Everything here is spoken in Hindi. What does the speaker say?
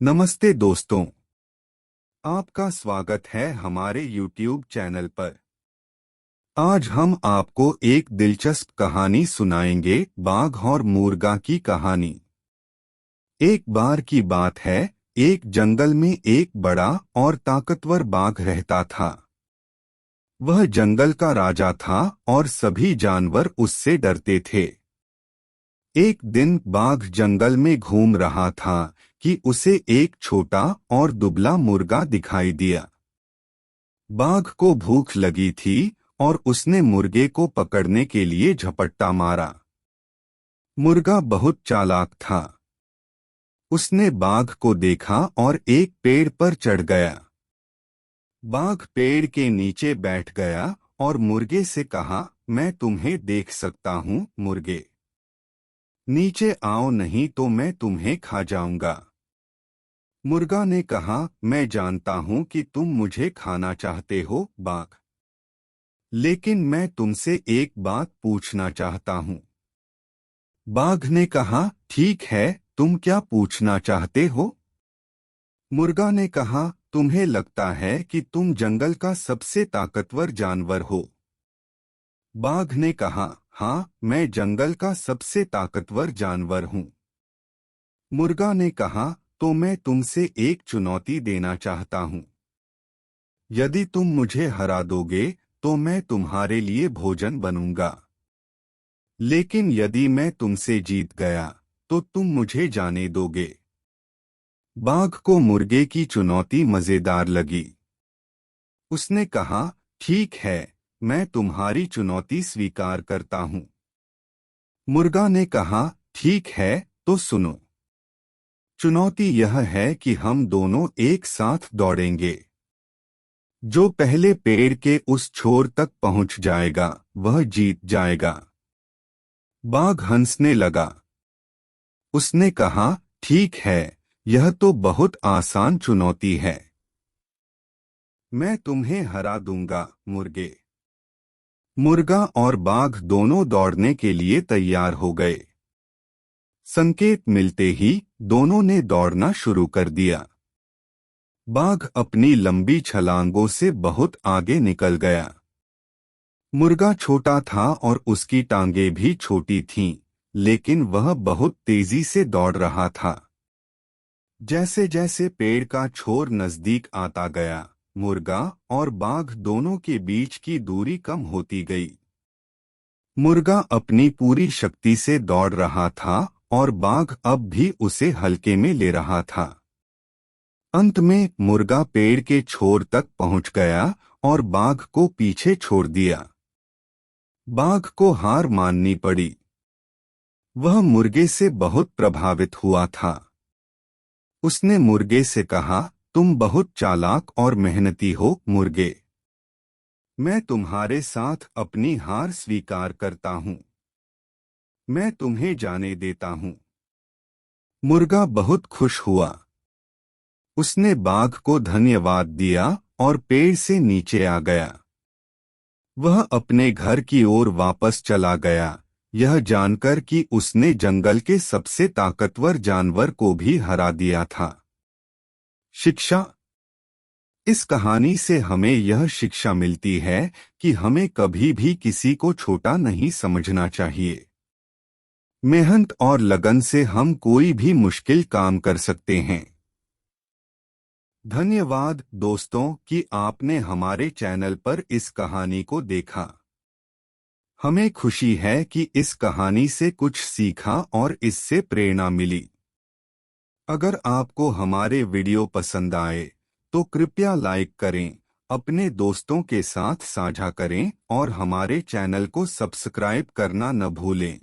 नमस्ते दोस्तों, आपका स्वागत है हमारे YouTube चैनल पर। आज हम आपको एक दिलचस्प कहानी सुनाएंगे, बाघ और मुर्गा की कहानी। एक बार की बात है, एक जंगल में एक बड़ा और ताकतवर बाघ रहता था। वह जंगल का राजा था और सभी जानवर उससे डरते थे। एक दिन बाघ जंगल में घूम रहा था कि उसे एक छोटा और दुबला मुर्गा दिखाई दिया। बाघ को भूख लगी थी और उसने मुर्गे को पकड़ने के लिए झपट्टा मारा। मुर्गा बहुत चालाक था। उसने बाघ को देखा और एक पेड़ पर चढ़ गया। बाघ पेड़ के नीचे बैठ गया और मुर्गे से कहा, मैं तुम्हें देख सकता हूँ मुर्गे। नीचे आओ, नहीं तो मैं तुम्हें खा जाऊंगा। मुर्गा ने कहा, मैं जानता हूं कि तुम मुझे खाना चाहते हो बाघ, लेकिन मैं तुमसे एक बात पूछना चाहता हूं। बाघ ने कहा, ठीक है, तुम क्या पूछना चाहते हो? मुर्गा ने कहा, तुम्हें लगता है कि तुम जंगल का सबसे ताकतवर जानवर हो? बाघ ने कहा, हाँ, मैं जंगल का सबसे ताकतवर जानवर हूं। मुर्गा ने कहा, तो मैं तुमसे एक चुनौती देना चाहता हूं। यदि तुम मुझे हरा दोगे तो मैं तुम्हारे लिए भोजन बनूंगा, लेकिन यदि मैं तुमसे जीत गया तो तुम मुझे जाने दोगे। बाघ को मुर्गे की चुनौती मजेदार लगी। उसने कहा, ठीक है, मैं तुम्हारी चुनौती स्वीकार करता हूं। मुर्गा ने कहा, ठीक है, तो सुनो। चुनौती यह है कि हम दोनों एक साथ दौड़ेंगे। जो पहले पेड़ के उस छोर तक पहुंच जाएगा वह जीत जाएगा। बाघ हंसने लगा। उसने कहा, ठीक है, यह तो बहुत आसान चुनौती है। मैं तुम्हें हरा दूंगा मुर्गे। मुर्गा और बाघ दोनों दौड़ने के लिए तैयार हो गए। संकेत मिलते ही दोनों ने दौड़ना शुरू कर दिया। बाघ अपनी लंबी छलांगों से बहुत आगे निकल गया। मुर्गा छोटा था और उसकी टांगें भी छोटी थीं, लेकिन वह बहुत तेजी से दौड़ रहा था। जैसे जैसे पेड़ का छोर नजदीक आता गया, मुर्गा और बाघ दोनों के बीच की दूरी कम होती गई। मुर्गा अपनी पूरी शक्ति से दौड़ रहा था और बाघ अब भी उसे हल्के में ले रहा था। अंत में मुर्गा पेड़ के छोर तक पहुंच गया और बाघ को पीछे छोड़ दिया। बाघ को हार माननी पड़ी। वह मुर्गे से बहुत प्रभावित हुआ था। उसने मुर्गे से कहा, तुम बहुत चालाक और मेहनती हो मुर्गे। मैं तुम्हारे साथ अपनी हार स्वीकार करता हूँ। मैं तुम्हें जाने देता हूँ। मुर्गा बहुत खुश हुआ। उसने बाघ को धन्यवाद दिया और पेड़ से नीचे आ गया। वह अपने घर की ओर वापस चला गया, यह जानकर कि उसने जंगल के सबसे ताकतवर जानवर को भी हरा दिया था। शिक्षा। इस कहानी से हमें यह शिक्षा मिलती है कि हमें कभी भी किसी को छोटा नहीं समझना चाहिए। मेहनत और लगन से हम कोई भी मुश्किल काम कर सकते हैं। धन्यवाद दोस्तों कि आपने हमारे चैनल पर इस कहानी को देखा। हमें खुशी है कि इस कहानी से कुछ सीखा और इससे प्रेरणा मिली। अगर आपको हमारे वीडियो पसंद आए तो कृपया लाइक करें, अपने दोस्तों के साथ साझा करें और हमारे चैनल को सब्सक्राइब करना न भूलें।